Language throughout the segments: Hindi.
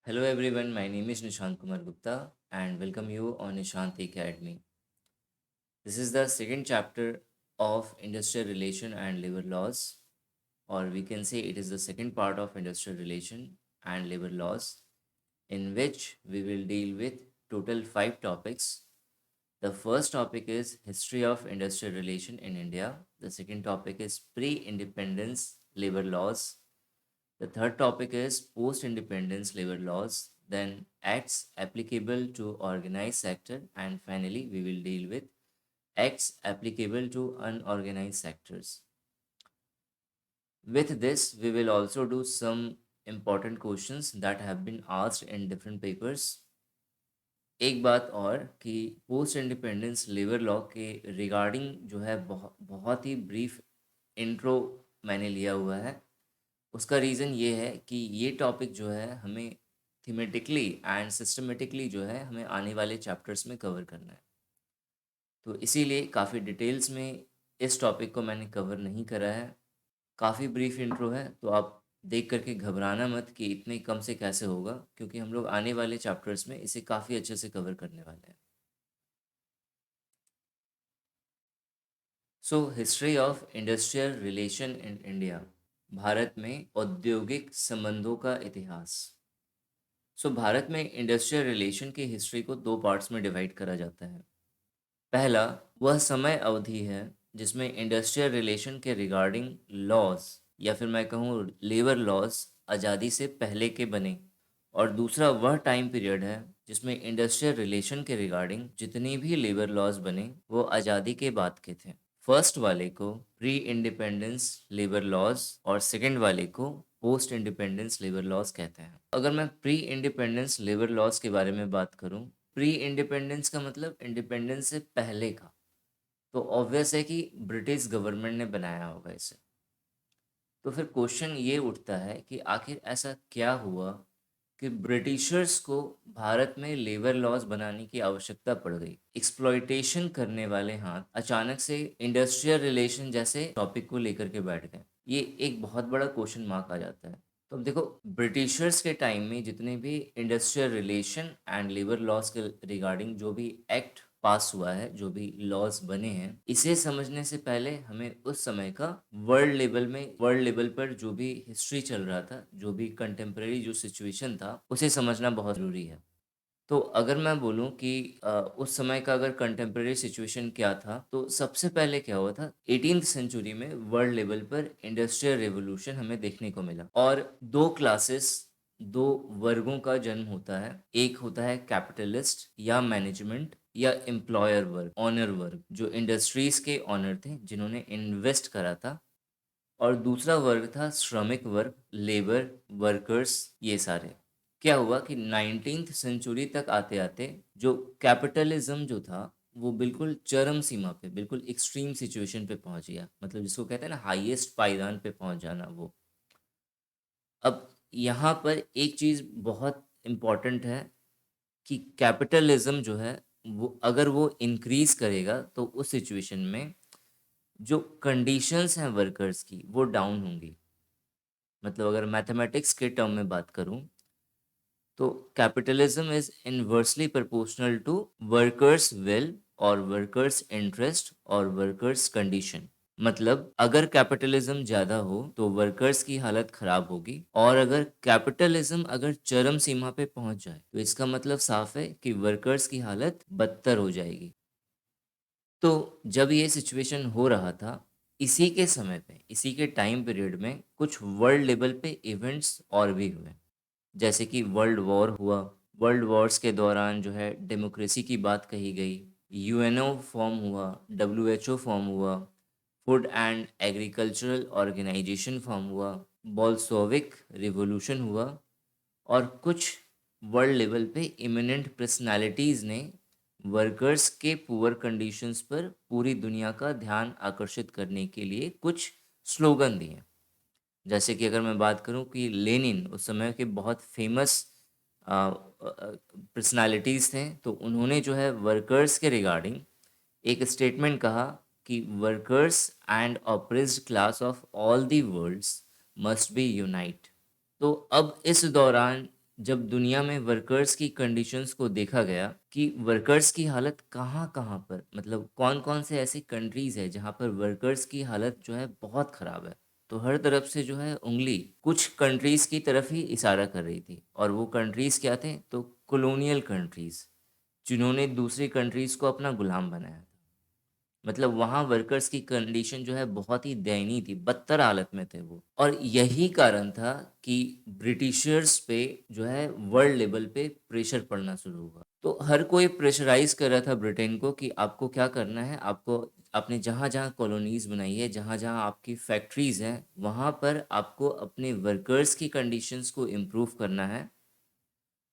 Hello everyone, my name is Nishant Kumar Gupta and welcome you on Nishanti Academy. This is the second chapter of Industrial Relation and Labor Laws, or we can say it is the second part of Industrial Relation and Labor Laws, in which we will deal with total 5 topics. The first topic is History of Industrial Relation in India. The second topic is Pre-Independence Labor Laws. The third topic is post-independence labor laws, then acts applicable to organized sector, and finally we will deal with acts applicable to unorganized sectors. With this, we will also do some important questions that have been asked in different papers. एक बात और कि पोस्ट इंडिपेंडेंस लेबर लॉ के रिगार्डिंग जो है बहुत बहुत ही ब्रीफ इंट्रो मैंने लिया हुआ है। उसका रीज़न ये है कि ये टॉपिक जो है हमें थीमेटिकली एंड सिस्टमेटिकली जो है हमें आने वाले चैप्टर्स में कवर करना है। तो इसीलिए काफ़ी डिटेल्स में इस टॉपिक को मैंने कवर नहीं करा है। काफ़ी ब्रीफ इंट्रो है, तो आप देख करके घबराना मत कि इतने कम से कैसे होगा, क्योंकि हम लोग आने वाले चैप्टर्स में इसे काफ़ी अच्छे से कवर करने वाले हैं। So history of industrial relation in India, Bharat में औद्योगिक संबंधों का इतिहास। भारत में इंडस्ट्रियल रिलेशन की हिस्ट्री को 2 पार्ट्स में डिवाइड करा जाता है। पहला वह समय अवधि है जिसमें इंडस्ट्रियल रिलेशन के रिगार्डिंग लॉज या फिर मैं कहूँ लेबर लॉज आज़ादी से पहले के बने, और दूसरा वह टाइम पीरियड है जिसमें इंडस्ट्रियल रिलेशन के रिगार्डिंग जितनी भी लेबर लॉज बने वो आज़ादी के बाद के थे। फर्स्ट वाले को प्री इंडिपेंडेंस लेबर लॉज और सेकंड वाले को पोस्ट इंडिपेंडेंस लेबर लॉज कहते हैं। अगर मैं प्री इंडिपेंडेंस लेबर लॉज के बारे में बात करूं, प्री इंडिपेंडेंस का मतलब इंडिपेंडेंस से पहले का, तो ऑब्वियस है कि ब्रिटिश गवर्नमेंट ने बनाया होगा इसे। तो फिर क्वेश्चन ये उठता है कि आखिर ऐसा क्या हुआ कि ब्रिटिशर्स को भारत में लेबर लॉज बनाने की आवश्यकता पड़ गई। एक्सप्लॉइटेशन करने वाले हाथ अचानक से इंडस्ट्रियल रिलेशन जैसे टॉपिक को लेकर के बैठ गए। ये एक बहुत बड़ा क्वेश्चन मार्क आ जाता है। तो अब देखो, ब्रिटिशर्स के टाइम में जितने भी industrial relation and labour laws के रिगार्डिंग जो भी एक्ट पास हुआ है, जो भी लॉज बने हैं, इसे समझने से पहले हमें उस समय का वर्ल्ड लेवल पर जो भी हिस्ट्री चल रहा था, जो भी कंटेम्प्रेरी जो सिचुएशन था, उसे समझना बहुत ज़रूरी है। तो अगर मैं बोलूँ कि उस समय का अगर कंटेम्प्रेरी सिचुएशन क्या था, तो सबसे पहले क्या हुआ था, 18th सेंचुरी में वर्ल्ड लेवल पर इंडस्ट्रियल रेवोल्यूशन हमें देखने को मिला, और दो वर्गों का जन्म होता है। एक होता है कैपिटलिस्ट या मैनेजमेंट या एम्प्लॉयर वर्ग, ऑनर वर्ग, जो इंडस्ट्रीज के ऑनर थे जिन्होंने इन्वेस्ट करा था, और दूसरा वर्ग था श्रमिक वर्ग, लेबर वर्कर्स। ये सारे क्या हुआ कि 19th सेंचुरी तक आते आते जो कैपिटलिज्म जो था वो बिल्कुल चरम सीमा पे, बिल्कुल एक्सट्रीम सिचुएशन पे पहुंच गया, मतलब जिसको कहते हैं ना हाईएस्ट पायदान पे पहुंच जाना वो। अब यहाँ पर एक चीज़ बहुत इम्पॉर्टेंट है कि कैपिटलिज्म जो है वो अगर वो इंक्रीज करेगा तो उस सिचुएशन में जो कंडीशंस हैं वर्कर्स की वो डाउन होंगी। मतलब अगर मैथमेटिक्स के टर्म में बात करूं, तो capitalism is inversely proportional to workers will और वर्कर्स इंटरेस्ट और वर्कर्स कंडीशन। मतलब अगर कैपिटलिज्म ज़्यादा हो तो वर्कर्स की हालत ख़राब होगी, और अगर कैपिटलिज्म अगर चरम सीमा पे पहुंच जाए तो इसका मतलब साफ है कि वर्कर्स की हालत बदतर हो जाएगी। तो जब ये सिचुएशन हो रहा था, इसी के समय पे, इसी के टाइम पीरियड में कुछ वर्ल्ड लेवल पे इवेंट्स और भी हुए, जैसे कि वर्ल्ड वॉर हुआ। वर्ल्ड वॉर्स के दौरान जो है डेमोक्रेसी की बात कही गई, यूएनओ फॉर्म हुआ, डब्ल्यूएचओ फॉर्म हुआ, food and agricultural organisation form हुआ, बोल्शेविक रिवॉल्यूशन हुआ, और कुछ वर्ल्ड लेवल पे इमिनेंट पर्सनालिटीज़ ने वर्कर्स के पुअर कंडीशंस पर पूरी दुनिया का ध्यान आकर्षित करने के लिए कुछ स्लोगन दिए। जैसे कि अगर मैं बात करूं कि लेनिन उस समय के बहुत फेमस पर्सनालिटीज़ थे, तो उन्होंने जो है वर्कर्स के रिगार्डिंग एक स्टेटमेंट कहा कि workers and oppressed class of all the worlds must be unite. तो अब इस दौरान जब दुनिया में वर्कर्स की कंडीशंस को देखा गया कि वर्कर्स की हालत कहाँ-कहाँ पर, मतलब कौन-कौन से ऐसी कंट्रीज़ है जहाँ पर वर्कर्स की हालत जो है बहुत ख़राब है। तो हर तरफ से जो है उँगली कुछ कंट्रीज़ की तरफ ही इशारा कर रही थी, और वो कंट्रीज़ क्या थे? तो कॉलोनियल कंट्रीज़, जिन्होंने दूसरी कंट्रीज़ को अपना गुलाम बनाया था। मतलब वहाँ वर्कर्स की कंडीशन जो है बहुत ही दयनीय थी, बदतर हालत में थे वो। और यही कारण था कि ब्रिटिशर्स पे जो है वर्ल्ड लेवल पे प्रेशर पड़ना शुरू हुआ। तो हर कोई प्रेशराइज़ कर रहा था ब्रिटेन को कि आपको क्या करना है, आपको आपने जहाँ-जहाँ कॉलोनीज़ बनाई है, जहाँ-जहाँ आपकी फैक्ट्रीज़ हैं, वहाँ पर आपको अपने वर्कर्स की कंडीशंस को इम्प्रूव करना है।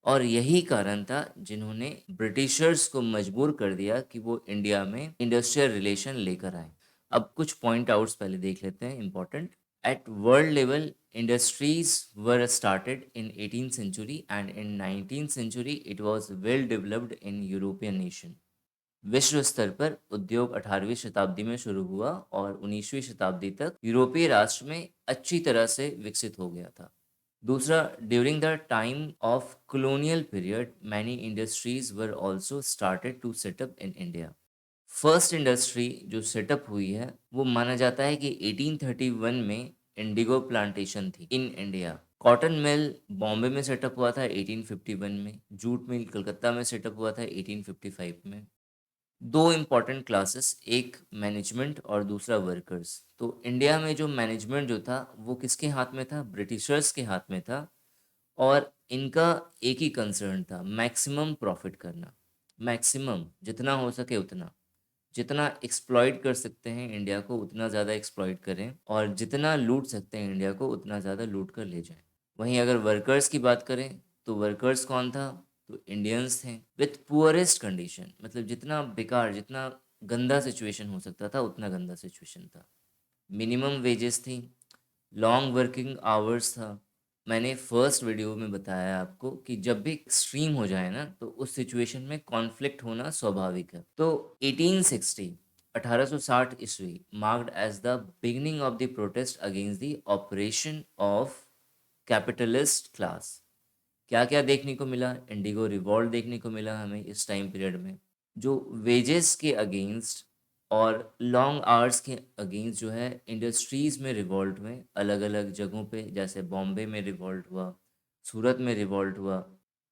और यही कारण था जिन्होंने ब्रिटिशर्स को मजबूर कर दिया कि वो इंडिया में इंडस्ट्रियल रिलेशन लेकर आए। अब कुछ पॉइंट आउट्स पहले देख लेते हैं important. At world level industries were started in 18th century and in 19th century it was well developed in European nation। विश्व स्तर पर उद्योग 18वीं शताब्दी में शुरू हुआ और 19वीं शताब्दी तक यूरोपीय राष्ट्र में अच्छी तरह से विकसित हो गया था। दूसरा, during the time of colonial period many industries were also started to setup in India. First industry जो सेटअप हुई है वो माना जाता है कि 1831 में इंडिगो प्लांटेशन थी in India. Cotton mill Bombay में सेटअप हुआ था 1851 में। जूट मिल कलकत्ता में सेटअप हुआ था 1855 में। दो इम्पॉर्टेंट क्लासेस, एक मैनेजमेंट और दूसरा वर्कर्स। तो इंडिया में जो मैनेजमेंट जो था वो किसके हाथ में था? ब्रिटिशर्स के हाथ में था। और इनका एक ही कंसर्न था, मैक्सिमम प्रॉफिट करना। मैक्सिमम, जितना हो सके उतना। जितना एक्सप्लॉइट कर सकते हैं इंडिया को उतना ज़्यादा एक्सप्लॉइट करें, और जितना लूट सकते हैं इंडिया को उतना ज़्यादा लूट कर ले जाएं। वहीं अगर वर्कर्स की बात करें तो वर्कर्स कौन था? तो इंडियंस थे विथ पुअरेस्ट कंडीशन, मतलब जितना बेकार, जितना गंदा सिचुएशन हो सकता था उतना गंदा सिचुएशन था। मिनिमम वेजेस थी, लॉन्ग वर्किंग आवर्स था। मैंने फर्स्ट वीडियो में बताया आपको कि जब भी एक्सट्रीम हो जाए ना तो उस सिचुएशन में कॉन्फ्लिक्ट होना स्वाभाविक है। तो 1860 1860 ईस्वी marked as the beginning of the protest against the operation of capitalist class. क्या क्या देखने को मिला? इंडिगो रिवॉल्ट देखने को मिला हमें इस टाइम पीरियड में, जो वेजेस के अगेंस्ट और लॉन्ग आवर्स के अगेंस्ट जो है इंडस्ट्रीज में रिवॉल्ट में अलग अलग जगहों पे, जैसे बॉम्बे में रिवॉल्ट हुआ, सूरत में रिवॉल्ट हुआ।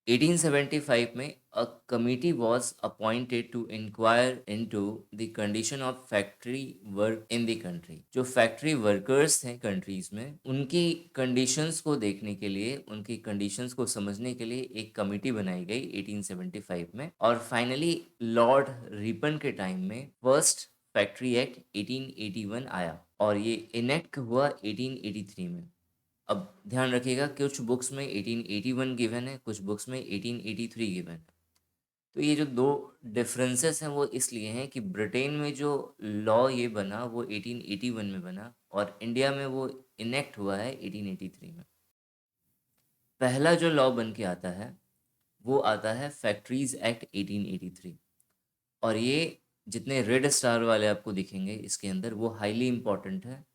1875 में a committee was appointed to inquire into the condition of factory work in the country। जो फैक्ट्री वर्कर्स थे कंट्रीज में उनकी कंडीशंस को देखने के लिए, उनकी कंडीशंस को समझने के लिए एक कमिटी बनाई गई 1875 में। और फाइनली लॉर्ड रिपन के टाइम में फर्स्ट फैक्ट्री एक्ट 1881 आया, और ये इनेक्ट हुआ 1883 में। अब ध्यान रखिएगा कुछ बुक्स में 1881 गिवन है, कुछ बुक्स में 1883 गिवन है। तो ये जो दो डिफरेंसेस हैं वो इसलिए हैं कि ब्रिटेन में जो लॉ ये बना वो 1881 में बना, और इंडिया में वो इनेक्ट हुआ है 1883 में। पहला जो लॉ बन के आता है वो आता है फैक्ट्रीज एक्ट 1883। और ये जितने रेड स्टार वाले आपको दिखेंगे इसके अंदर वो हाईली इंपॉर्टेंट है,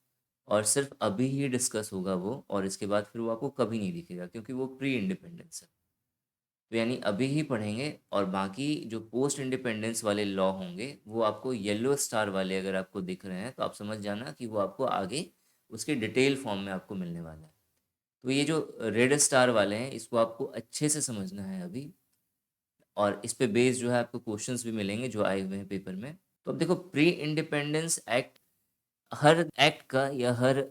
और सिर्फ अभी ही डिस्कस होगा वो, और इसके बाद फिर वो आपको कभी नहीं दिखेगा क्योंकि वो प्री इंडिपेंडेंस है। तो यानी अभी ही पढ़ेंगे, और बाकी जो पोस्ट इंडिपेंडेंस वाले लॉ होंगे वो आपको येलो स्टार वाले अगर आपको दिख रहे हैं तो आप समझ जाना कि वो आपको आगे उसके डिटेल फॉर्म में आपको मिलने वाला है। तो ये जो रेड स्टार वाले हैं इसको आपको अच्छे से समझना है अभी, और इस पे बेस जो है आपको क्वेश्चंस भी मिलेंगे जो आए हुए हैं पेपर में। तो अब देखो, प्री इंडिपेंडेंस एक्ट, हर एक्ट का या हर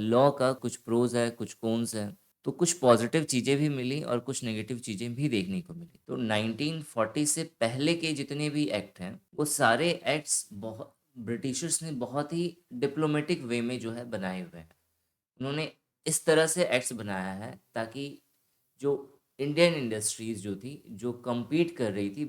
लॉ का कुछ प्रोज है, कुछ कॉन्स है। तो कुछ पॉजिटिव चीज़ें भी मिली और कुछ नेगेटिव चीज़ें भी देखने को मिली। तो 1940 से पहले के जितने भी एक्ट हैं वो सारे एक्ट्स बहुत ब्रिटिशर्स ने बहुत ही डिप्लोमेटिक वे में जो है बनाए हुए हैं। उन्होंने इस तरह से एक्ट्स बनाया है ताकि जो इंडियन इंडस्ट्रीज जो थी, जो compete कर रही थी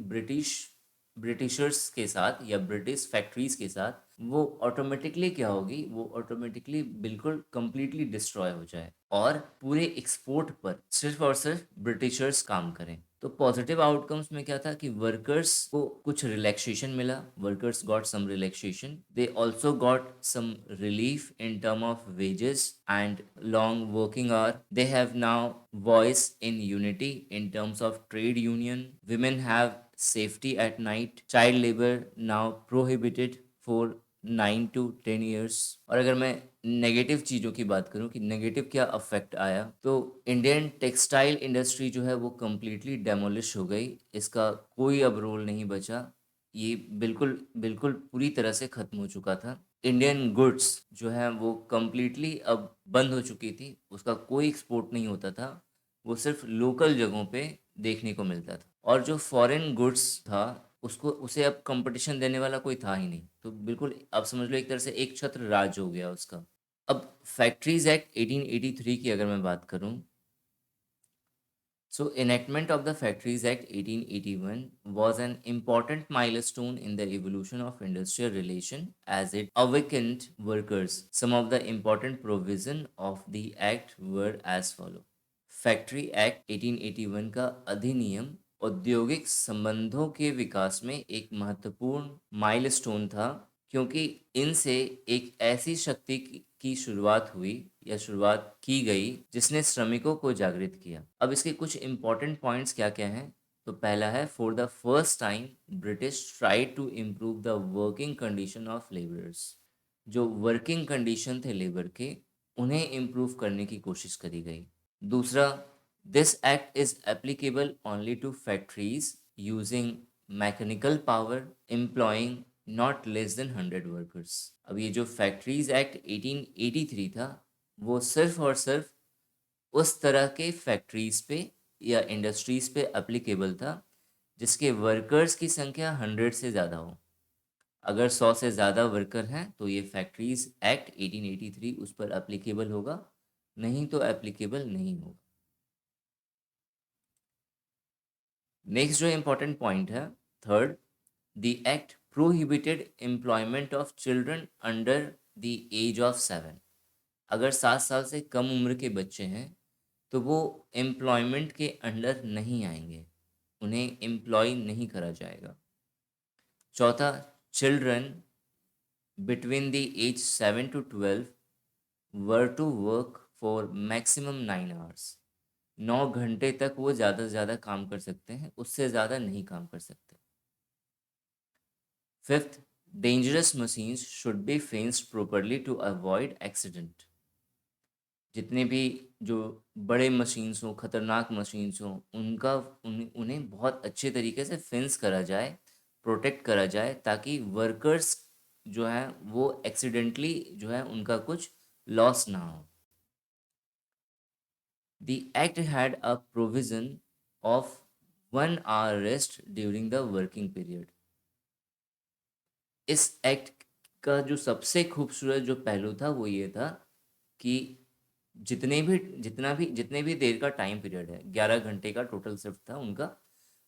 ब्रिटिशर्स के साथ या ब्रिटिश फैक्ट्रीज के साथ, वो ऑटोमेटिकली क्या होगी, वो ऑटोमेटिकली बिल्कुल कंप्लीटली डिस्ट्रॉय हो जाए और पूरे एक्सपोर्ट पर सिर्फ और सिर्फ ब्रिटिशर्स काम करें। तो पॉजिटिव आउटकम्स में क्या था कि वर्कर्स को कुछ रिलैक्सेशन मिला, workers got some relaxation, they also got some relief in term of wages and long working hour, they have now voice in unity in terms of trade union, women have safety at night, child labor now prohibited for 9 to 10 years। और अगर मैं नेगेटिव चीज़ों की बात करूं कि नेगेटिव क्या अफेक्ट आया, तो इंडियन टेक्सटाइल इंडस्ट्री जो है वो कम्प्लीटली डेमोलिश हो गई, इसका कोई अब रोल नहीं बचा, ये बिल्कुल बिल्कुल पूरी तरह से ख़त्म हो चुका था। इंडियन गुड्स जो है वो कम्प्लीटली अब बंद हो चुकी थी, उसका कोई एक्सपोर्ट नहीं होता था, वो सिर्फ लोकल जगहों पे देखने को मिलता था। और जो फॉरेन गुड्स था उसको उसे अब कंपटीशन देने वाला कोई था ही नहीं, तो बिल्कुल आप समझ लो एक तरह से एक छत्र राज हो गया उसका। अब फैक्ट्रीज एक्ट 1883 की अगर मैं बात करूं, so enactment of the Factories Act 1881 was an important milestone in the evolution of industrial relation as it awakened workers. Some of the important provision of the act were as follow. Factory act 1881 का अधिनियम औद्योगिक संबंधों के विकास में एक महत्वपूर्ण माइलस्टोन था, क्योंकि इनसे एक ऐसी शक्ति की शुरुआत हुई या शुरुआत की गई जिसने श्रमिकों को जागृत किया। अब इसके कुछ इंपॉर्टेंट पॉइंट्स क्या क्या हैं, तो पहला है, for the first time British try to improve the working condition of labourers. जो वर्किंग कंडीशन थे लेबर के, उन्हें इम्प्रूव करने की कोशिश करी गई। दूसरा, this act is applicable only to factories using mechanical power employing not less than 100 workers. अब ये जो फैक्ट्रीज एक्ट 1883 था, वो सिर्फ और सिर्फ उस तरह के फैक्ट्रीज पे या इंडस्ट्रीज पे एप्लीकेबल था जिसके वर्कर्स की संख्या 100 से ज़्यादा हो। अगर 100 से ज़्यादा वर्कर हैं तो ये फैक्ट्रीज एक्ट 1883 उस पर एप्लीकेबल होगा, नहीं तो एप्लीकेबल नहीं होगा। नेक्स्ट जो इम्पोर्टेंट पॉइंट है, third, the act prohibited employment of children under the age of 7। अगर 7 साल से कम उम्र के बच्चे हैं तो वो एम्प्लॉयमेंट के अंडर नहीं आएंगे, उन्हें एम्प्लॉय नहीं करा जाएगा। चौथा, children between the age 7 to 12 were to work for maximum 9 hours. 9 घंटे तक वो ज़्यादा से ज़्यादा काम कर सकते हैं, उससे ज़्यादा नहीं काम कर सकते। Fifth, dangerous machines should be fenced properly to avoid accident. जितने भी जो बड़े मशीन्स हों, खतरनाक मशीन्स हों, उन्हें बहुत अच्छे तरीके से फेंस करा जाए, प्रोटेक्ट करा जाए, ताकि वर्कर्स जो हैं वो एक्सीडेंटली जो है उनका कुछ लॉस ना हो। The act had a provision of 1 hour rest during the working period। इस एक्ट का जो सबसे खूबसूरत जो पहलू था वो ये था कि जितने भी देर का टाइम पीरियड है, 11 घंटे का टोटल शिफ्ट था उनका,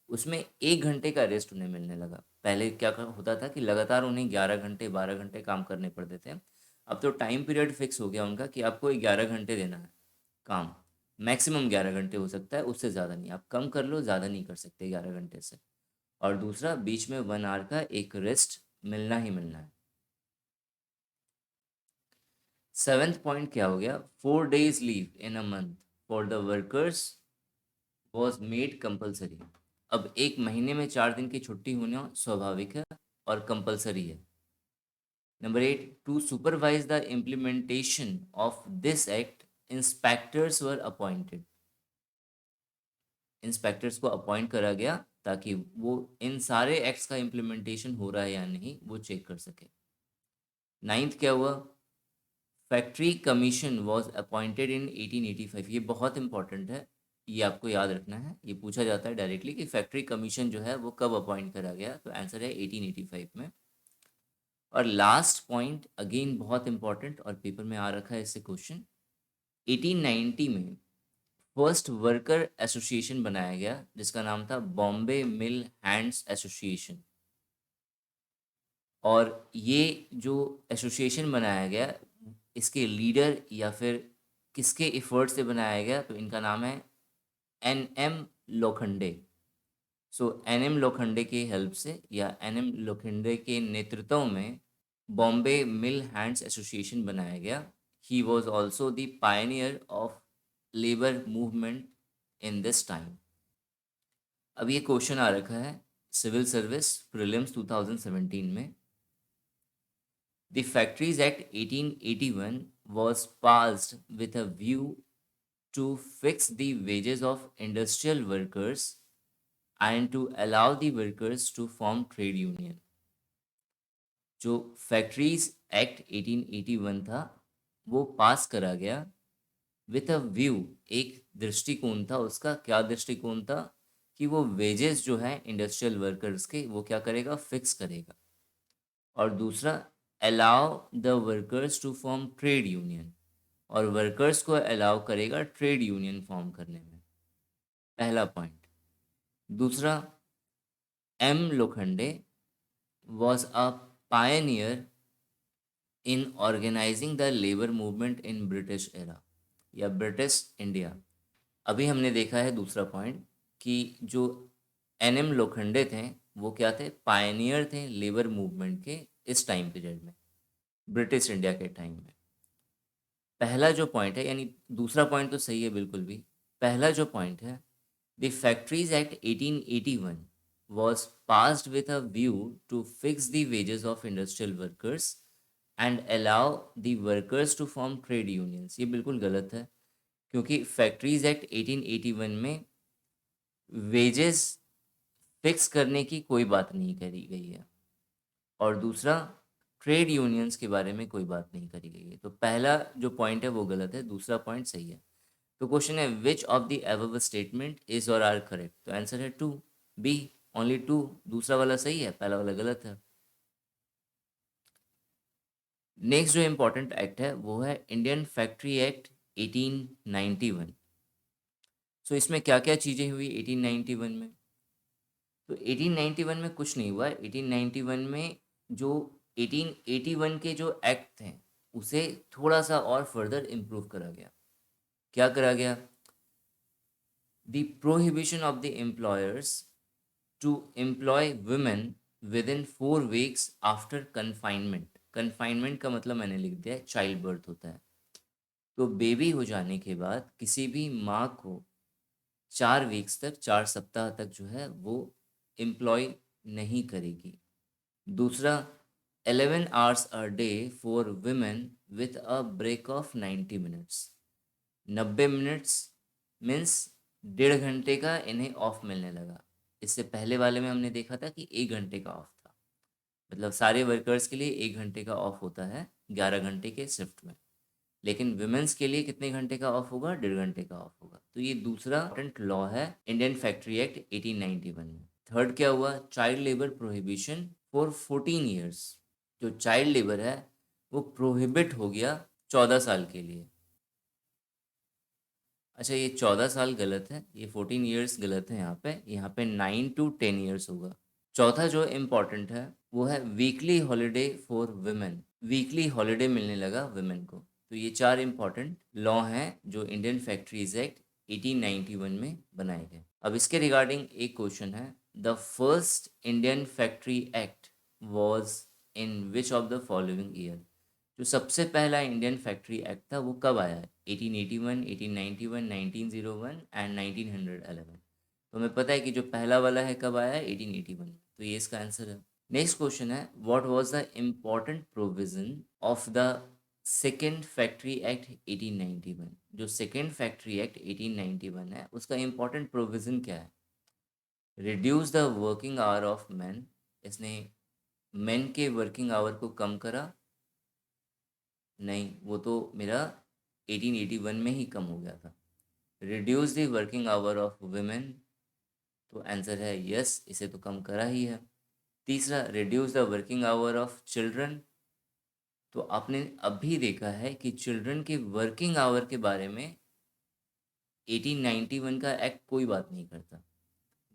उसमें 1 घंटे का रेस्ट उन्हें मिलने लगा। पहले क्या होता था कि लगातार उन्हें 11 घंटे 12 घंटे काम करने पड़ते थे, अब तो टाइम पीरियड फिक्स हो गया उनका कि आपको 11 घंटे देना है काम। मैक्सिमम 11 घंटे हो सकता है, उससे ज़्यादा नहीं, आप कम कर लो, ज़्यादा नहीं कर सकते 11 घंटे से। और दूसरा, बीच में 1 आवर का एक रेस्ट मिलना ही मिलना है। सेवेंथ पॉइंट क्या हो गया, 4 days leave in a month for the workers was made compulsory. अब एक महीने में 4 दिन की छुट्टी होना स्वाभाविक है और कंपल्सरी है। Number 8, to supervise the implementation of this act inspectors were appointed. Inspectors को अपॉइंट करा गया ताकि वो इन सारे एक्ट्स का इम्प्लीमेंटेशन हो रहा है या नहीं वो चेक कर सके। नाइन्थ क्या हुआ, factory commission was appointed in 1885। ये बहुत इंपॉर्टेंट है, ये आपको याद रखना है, ये पूछा जाता है डायरेक्टली कि फैक्ट्री कमीशन जो है वो कब अपॉइंट करा गया, तो आंसर है 1885 में। और लास्ट पॉइंट अगेन बहुत इंपॉर्टेंट और पेपर में आ रखा है इससे क्वेश्चन, 1890 में फर्स्ट वर्कर एसोसिएशन बनाया गया जिसका नाम था बॉम्बे मिल हैंड्स एसोसिएशन। और ये जो एसोसिएशन बनाया गया, इसके लीडर या फिर किसके एफर्ट से बनाया गया, तो इनका नाम है एन.एम. लोखंडे। सो एन.एम. लोखंडे की हेल्प से या एन.एम. लोखंडे के नेतृत्व में बॉम्बे मिल हैंड्स एसोसिएशन बनाया गया। He was also the Pioneer of labour movement in this time. अब ये क्वेश्चन आ रखा है सिविल सर्विस प्रीलिम्स 2017 में। The Factories Act 1881 was passed with a view to fix the wages of industrial workers and to allow the workers to form trade union। जो फैक्ट्रीज एक्ट 1881 था वो पास करा गया विथ अ व्यू, एक दृष्टिकोण था उसका। क्या दृष्टिकोण था? कि वो वेजेस जो है इंडस्ट्रियल वर्कर्स के वो क्या करेगा, फिक्स करेगा। और दूसरा, allow the workers to form trade union, और वर्कर्स को अलाउ करेगा ट्रेड यूनियन फॉर्म करने में। पहला पॉइंट। दूसरा, M Lokhande was a pioneer in organizing the labour movement in British era या ब्रिटिश इंडिया। अभी हमने देखा है दूसरा पॉइंट कि जो एन.एम. लोखंडे थे वो क्या थे, पायनियर थे लेबर मूवमेंट के इस टाइम पीरियड में, ब्रिटिश इंडिया के टाइम में। पहला जो पॉइंट है, यानी दूसरा पॉइंट तो सही है बिल्कुल भी। पहला जो पॉइंट है, the factories act 1881 was passed with a view to fix the wages of industrial workers and allow the workers to form trade unions। ये बिल्कुल गलत है, क्योंकि फैक्ट्रीज एक्ट 1881 में वेजेस फिक्स करने की कोई बात नहीं करी गई है। और दूसरा, ट्रेड यूनियंस के बारे में कोई बात नहीं करी गई है। तो पहला जो पॉइंट है वो गलत है, दूसरा पॉइंट सही है। तो क्वेश्चन है which of the above statement is और आर करेक्ट। तो आंसर है टू, बी, ओनली टू। दूसरा वाला सही है, पहला वाला गलत है। नेक्स्ट जो इम्पोर्टेंट एक्ट है वो है इंडियन फैक्ट्री एक्ट 1891। सो इसमें क्या क्या चीज़ें हुई 1891 में? तो 1891 में कुछ नहीं हुआ। 1891 में जो 1881 के जो एक्ट थे उसे थोड़ा सा और फर्दर इम्प्रूव करा गया। क्या करा गया? The prohibition of the employers to employ women within 4 weeks after confinement. Confinement का मतलब मैंने लिख दिया है, चाइल्ड बर्थ होता है। तो बेबी हो जाने के बाद किसी भी माँ को 4 वीक्स तक, 4 सप्ताह तक जो है वो एम्प्लॉय नहीं करेगी। दूसरा, 11 hours a day for women with a break of 90 minutes. 90 minutes means 1.5 घंटे का इन्हें ऑफ मिलने लगा। इससे पहले वाले में हमने देखा था कि 1 घंटे का ऑफ था। मतलब सारे वर्कर्स के लिए 1 घंटे का ऑफ होता है 11 घंटे के शिफ्ट में। लेकिन वुमेन्स के लिए कितने घंटे का ऑफ होगा? 1.5 घंटे का ऑफ होगा। तो ये दूसरा इंपॉर्टेंट लॉ है इंडियन फैक्ट्री एक्ट 1891 में। थर्ड क्या हुआ? Child labour prohibition for 14 years. जो चाइल्ड लेबर है वो प्रोहिबिट हो गया 14 साल के लिए। अच्छा, ये 14 साल गलत है, ये 14 ईयर्स गलत है। यहाँ पे 9 to 10 ईयर्स होगा। चौथा जो इम्पोर्टेंट है वो है weekly holiday for women. Weekly holiday मिलने लगा वुमेन को। तो ये 4 इम्पॉर्टेंट लॉ हैं जो इंडियन फैक्ट्रीज एक्ट 1891 में बनाए गए। अब इसके रिगार्डिंग एक क्वेश्चन है, the first Indian factory act was in which of the following year. जो सबसे पहला इंडियन फैक्ट्री एक्ट था वो कब आया है? 1881, 1891, 1901 एंड 1911। तो हमें पता है कि जो पहला वाला है कब आया है? 1881 में। तो ये इसका आंसर है। नेक्स्ट क्वेश्चन है, what was the important provision of the second factory act 1891। जो सेकेंड फैक्ट्री एक्ट 1891 है उसका इम्पोर्टेंट प्रोविजन क्या है? Reduce the working hour of man. इसने मैन के वर्किंग आवर को कम करा? नहीं, वो तो मेरा 1881 में ही कम हो गया था। Reduce the working hour of women. तो आंसर है यस, इसे तो कम करा ही है। तीसरा, reduce the working hour of children. तो आपने अभी देखा है कि चिल्ड्रन के वर्किंग आवर के बारे में 1891 का एक्ट कोई बात नहीं करता,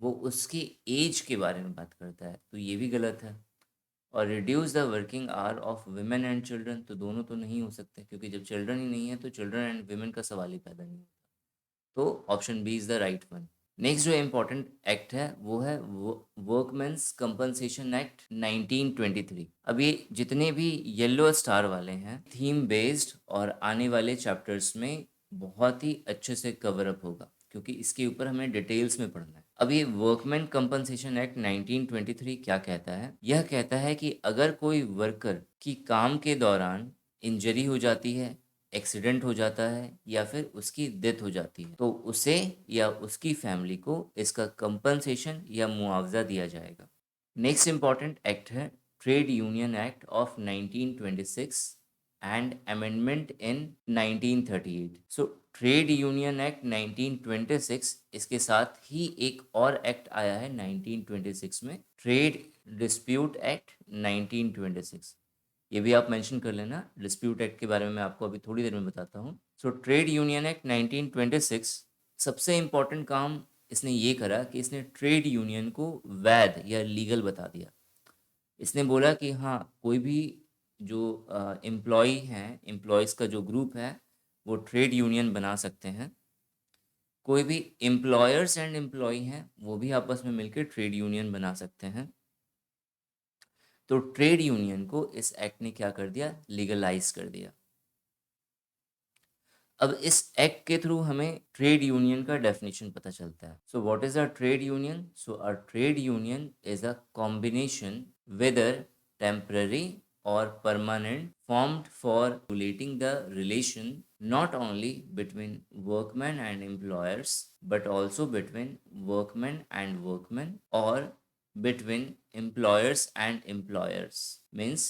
वो उसकी एज के बारे में बात करता है। तो ये भी गलत है। और reduce the working hour of women and children, तो दोनों तो नहीं हो सकते, क्योंकि जब चिल्ड्रन ही नहीं है तो चिल्ड्रन एंड वुमेन का सवाल ही पैदा नहीं होता। तो option B is the right one. Next जो इम्पोर्टेंट एक्ट है वो है वर्कमेंस कंपनसेशन एक्ट 1923। अब ये जितने भी येलो स्टार वाले हैं थीम बेस्ड और आने वाले चैप्टर्स में बहुत ही अच्छे से कवर अप होगा, क्योंकि इसके ऊपर हमें डिटेल्स में पढ़ना है। अब ये वर्कमैन कंपनसेशन एक्ट 1923 क्या कहता है? यह कहता है कि अगर कोई वर्कर की काम के दौरान इंजरी हो जाती है, एक्सीडेंट हो जाता है या फिर उसकी डेथ हो जाती है, तो उसे या उसकी फैमिली को इसका कंपनसेशन या मुआवजा दिया जाएगा। नेक्स्ट इंपॉर्टेंट एक्ट है trade union act of 1926 and amendment in 1938। So trade union act 1926, इसके साथ ही एक और एक्ट आया है 1926 में, ट्रेड डिस्प्यूट एक्ट 1926। ये भी आप मेंशन कर लेना। डिस्प्यूट एक्ट के बारे में मैं आपको अभी थोड़ी देर में बताता हूँ। सो ट्रेड यूनियन एक्ट 1926 सबसे इम्पोर्टेंट काम इसने ये करा कि इसने ट्रेड यूनियन को वैध या लीगल बता दिया। इसने बोला कि हाँ, कोई भी जो एम्प्लॉय हैं, एम्प्लॉयज़ का जो ग्रुप है वो ट्रेड यूनियन बना सकते हैं। कोई भी एम्प्लॉयर्स एंड एम्प्लॉय हैं वो भी आपस में मिलकर ट्रेड यूनियन बना सकते हैं। तो ट्रेड यूनियन को इस एक्ट ने क्या कर दिया? लीगलाइज कर दिया। अब इस एक्ट के थ्रू हमें ट्रेड यूनियन का डेफिनेशन पता चलता है। So what is a trade union? So a trade union is a combination whether temporary or permanent formed for regulating the relation not only between workmen and employers but also between workmen and workmen or between employers and employers। means